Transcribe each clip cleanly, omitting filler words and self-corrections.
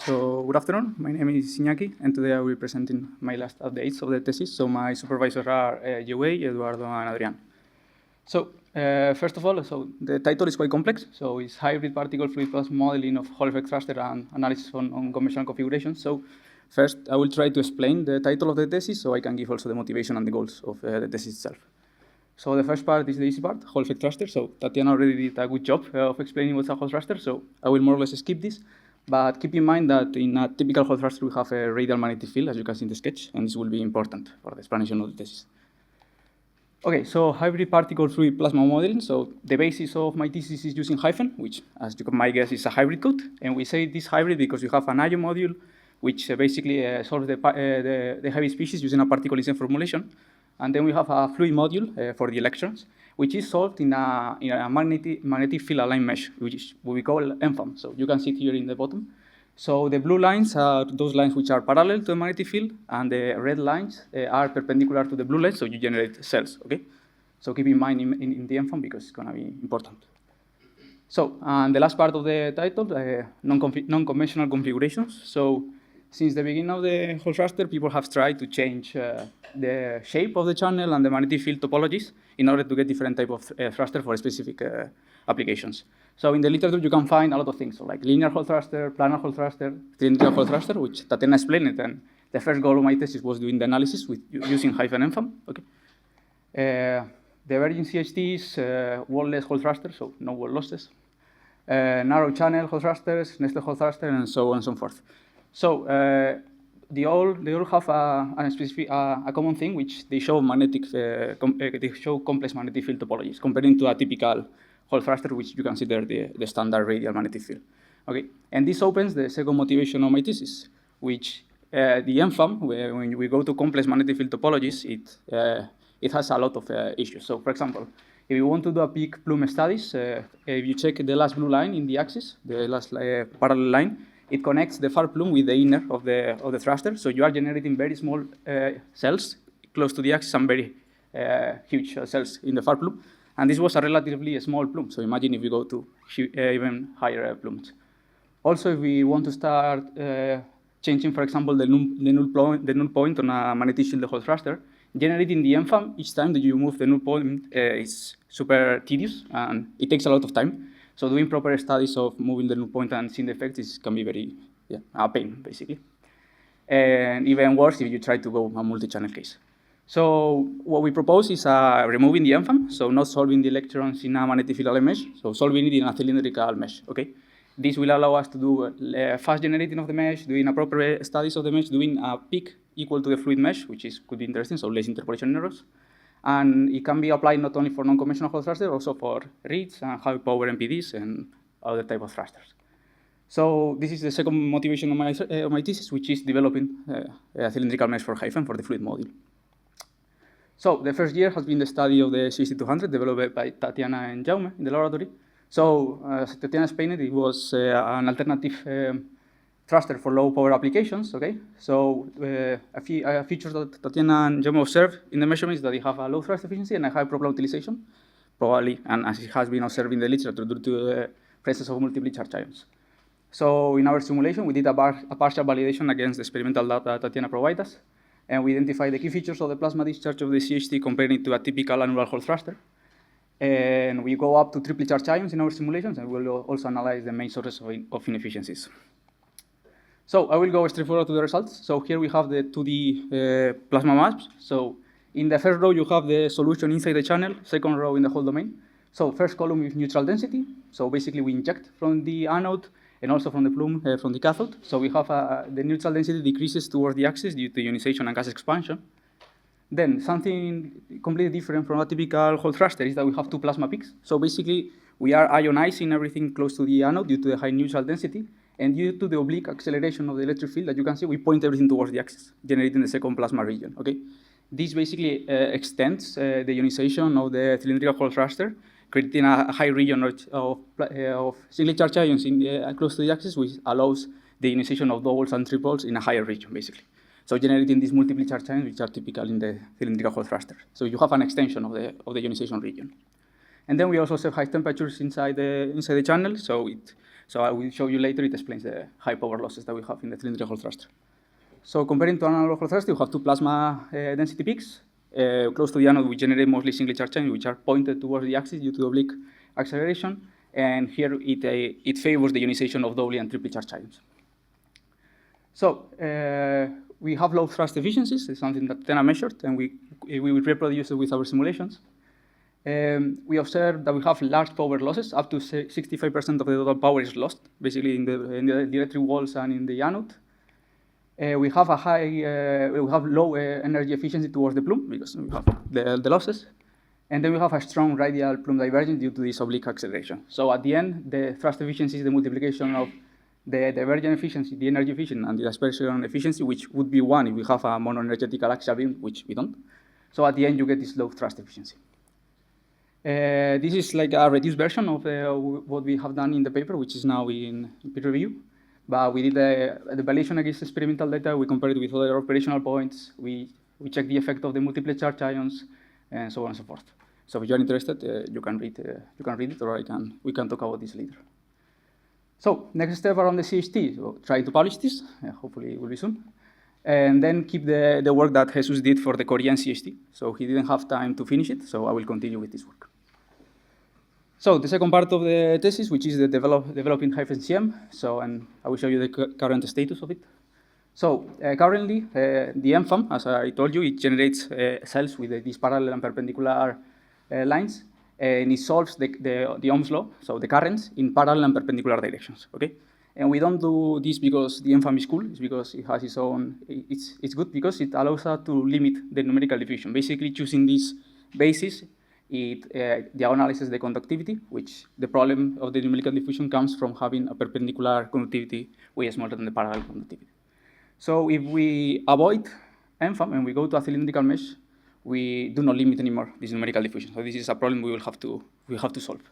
So good afternoon, my name is Iñaki, and today I will be presenting my last updates of the thesis. So my supervisors are Joey, Eduardo, and Adrian. So first of all, so the title is quite complex. So it's hybrid particle fluid plasma modeling of Hall effect thruster and analysis on conventional configurations. So first, I will try to explain the title of the thesis, so I can give also the motivation and the goals of the thesis itself. So the first part is the easy part, Hall effect thruster. So Tatiana already did a good job of explaining what's a Hall thruster, so I will more or less skip this. But keep in mind that in a typical Hall thruster, we have a radial magnetic field, as you can see in the sketch, and this will be important for the explanation of the thesis. Okay, so hybrid particle fluid plasma modeling. So the basis of my thesis is using hyphen, which, as you might guess, is a hybrid code. And we say this hybrid because you have an ion module, which basically solves the heavy species using a particle instant formulation. And then we have a fluid module for the electrons, which is solved in a magnetic field aligned mesh, which is what we call MFAM. So you can see it here in the bottom. So the blue lines are those lines which are parallel to the magnetic field, and the red lines are perpendicular to the blue lines, so you generate cells, okay? So keep in mind in the MFAM because it's gonna be important. So, and the last part of the title, non-conventional configurations. So since the beginning of the Hall thruster, people have tried to change the shape of the channel and the magnetic field topologies in order to get different type of thruster for specific applications. So in the literature, you can find a lot of things, so like linear Hall thruster, planar Hall thruster, cylindrical Hall thruster, which Tena explained it, and the first goal of my thesis was doing the analysis with using hyphen MFAM, okay? The virgin CHTs, wall-less Hall thruster, so no wall losses, narrow channel Hall thrusters, nested Hall thruster, and so on and so forth. So they all have a common thing, which they show they show complex magnetic field topologies, comparing to a typical Hall thruster, which you consider the standard radial magnetic field. Okay, and this opens the second motivation of my thesis, which the MFAM, when we go to complex magnetic field topologies, it has a lot of issues. So, for example, if you want to do a peak plume studies, if you check the last blue line in the axis, the last parallel line, it connects the far plume with the inner of the thruster. So you are generating very small cells close to the axis and very huge cells in the far plume. And this was a relatively small plume. So imagine if you go to even higher plumes. Also, if we want to start changing, for example, the null point on a magnetic field Hall thruster, generating the MFAM each time that you move the null point is super tedious, and it takes a lot of time. So doing proper studies of moving the null point and seeing the effects can be very, a pain, basically. And even worse if you try to go a multi-channel case. So what we propose is removing the MFAM, so not solving the electrons in a magnetic field aligned mesh, so solving it in a cylindrical mesh, okay? This will allow us to do fast generating of the mesh, doing appropriate studies of the mesh, doing a peak equal to the fluid mesh, which could be interesting, so less interpolation errors. And it can be applied not only for non-conventional Hall thrusters, also for RIDs and high power MPDs and other type of thrusters. So this is the second motivation of my thesis, which is developing a cylindrical mesh for hyphen for the fluid module. So the first year has been the study of the CC200 developed by Tatiana and Jaume in the laboratory. So as Tatiana explained, it was an alternative thruster for low power applications, okay? So a feature that Tatiana and Jaume observed in the measurement is that they have a low thrust efficiency and a high problem utilization, probably, and as it has been observed in the literature due to the presence of multiply charged ions. So in our simulation, we did a partial validation against the experimental data Tatiana provided us, and we identified the key features of the plasma discharge of the CHT comparing it to a typical annular Hall thruster. And we go up to triply charged ions in our simulations, and we'll also analyze the main sources of inefficiencies. So I will go straight forward to the results. So here we have the 2D plasma maps. So in the first row, you have the solution inside the channel, second row in the Hall domain. So first column is neutral density. So basically we inject from the anode and also from the plume from the cathode. So we have the neutral density decreases towards the axis due to ionization and gas expansion. Then something completely different from a typical Hall thruster is that we have two plasma peaks. So basically we are ionizing everything close to the anode due to the high neutral density. And due to the oblique acceleration of the electric field that you can see, we point everything towards the axis, generating the second plasma region, okay? This basically extends the ionization of the cylindrical Hall thruster, creating a high region of singly charged ions close to the axis, which allows the ionization of doubles and triples in a higher region, basically. So generating these multiply charged ions, which are typical in the cylindrical Hall thruster. So you have an extension of the ionization region. And then we also set high temperatures inside the channel, so it So I will show you later, it explains the high power losses that we have in the cylindrical thruster. So comparing to analog thruster, you have two plasma density peaks. Close to the anode, we generate mostly singly charged ions, which are pointed towards the axis due to oblique acceleration. And here it favors the ionization of doubly and triply charged ions. So we have low thrust efficiencies. It's something that Tena measured, and we will reproduce it with our simulations. We observed that we have large power losses. Up to 65% of the total power is lost, basically in the electric walls and in the anode. We have low energy efficiency towards the plume because we have the losses. And then we have a strong radial plume divergence due to this oblique acceleration. So at the end, the thrust efficiency is the multiplication of the divergent efficiency, the energy efficiency, and the dispersion efficiency, which would be 1 if we have a monoenergetical axial beam, which we don't. So at the end, you get this low thrust efficiency. This is like a reduced version of what we have done in the paper, which is now in peer review. But we did the evaluation against experimental data. We compared it with other operational points. We checked the effect of the multiple charge ions, and so on and so forth. So if you're interested, you can read it, or we can talk about this later. So next step around the CHT, so try to publish this. Hopefully it will be soon. And then keep the work that Jesus did for the Korean CHT. So he didn't have time to finish it, so I will continue with this work. So the second part of the thesis, which is the developing -CM. So, and I will show you the current status of it. So currently, the MFAM, as I told you, it generates cells with these parallel and perpendicular lines, and it solves the Ohm's law, so the currents in parallel and perpendicular directions. Okay, and we don't do this because the MFAM is cool. It's because it has its own. It's good because it allows us to limit the numerical diffusion. Basically, choosing this basis, it diagonalizes the conductivity, which the problem of the numerical diffusion comes from having a perpendicular conductivity way smaller than the parallel conductivity. So if we avoid MFAM and we go to a cylindrical mesh, we do not limit anymore this numerical diffusion. So this is a problem we have to solve.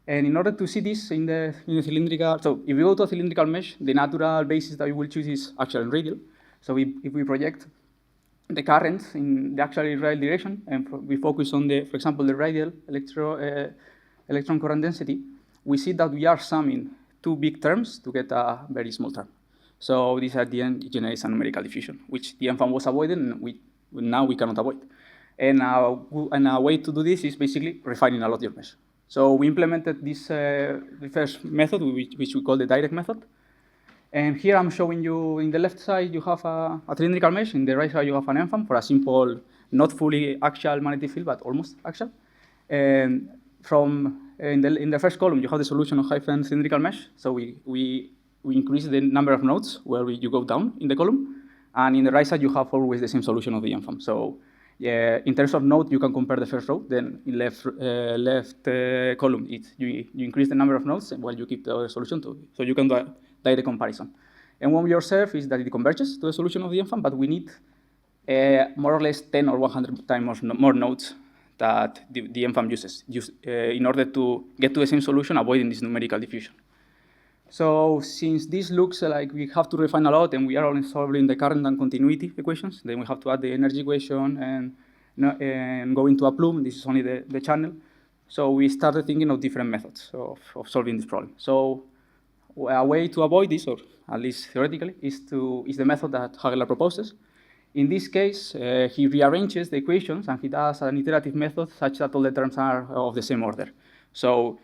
And in order to see this in the cylindrical, so if we go to a cylindrical mesh, the natural basis that we will choose is axial and radial. So if we project the currents in the axial radial direction, and we focus on for example, the radial electron current density, we see that we are summing two big terms to get a very small term. So this at the end generates a numerical diffusion, which the MFAM was avoided, and now we cannot avoid. And a way to do this is basically refining a Lothier mesh. So we implemented this the first method, which we call the direct method. And here I'm showing you, in the left side, you have a cylindrical mesh. In the right side, you have an MFAM for a simple, not fully axial magnetic field, but almost axial. And in the first column, you have the solution of hyphen cylindrical mesh. So we increase the number of nodes where you go down in the column. And in the right side, you have always the same solution of the MFAM. So in terms of node, you can compare the first row. Then in left column, you increase the number of nodes while you keep the other solution too. So you can do a direct comparison. And what we observe is that it converges to the solution of the MFAM, but we need more or less 10 or 100 times more nodes that the MFAM uses in order to get to the same solution, avoiding this numerical diffusion. So since this looks like we have to refine a lot and we are only solving the current and continuity equations, then we have to add the energy equation and go into a plume. This is only the channel. So we started thinking of different methods of solving this problem. So a way to avoid this, or at least theoretically, is the method that Hagler proposes. In this case, he rearranges the equations and he does an iterative method such that all the terms are of the same order. So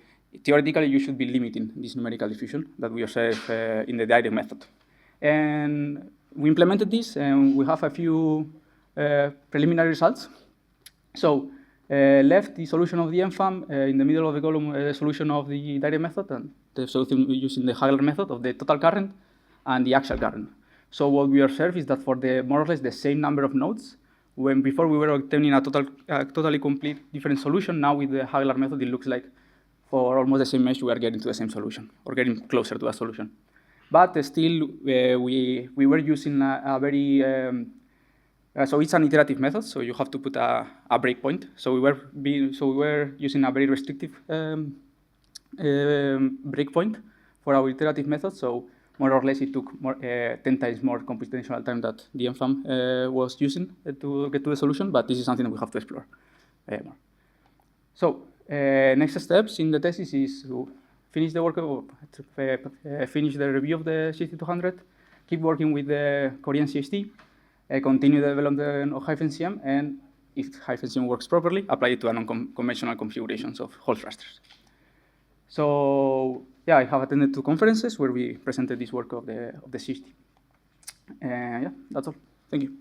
theoretically, you should be limiting this numerical diffusion that we observe in the direct method. And we implemented this, and we have a few preliminary results. So left, the solution of the MFAM, in the middle of the column, the solution of the direct method, and the solution using the Hagler method of the total current and the axial current. So what we observe is that for more or less the same number of nodes, when before we were obtaining a totally complete different solution, now with the Hagler method, it looks like for almost the same mesh, we are getting to the same solution, or getting closer to a solution. But still, we were using a very, so it's an iterative method, so you have to put a breakpoint. So we were using a very restrictive breakpoint for our iterative method. So more or less, it took 10 times more computational time that the MFAM was using to get to the solution, but this is something that we have to explore more. So next steps in the thesis is to finish the work of, finish the review of the 6200, keep working with the Korean CHD, continue the development of -CM, and if -CM works properly, apply it to unconventional configurations of Hall thrusters. So yeah, I have attended 2 conferences where we presented this work of the CHD. Yeah, that's all. Thank you.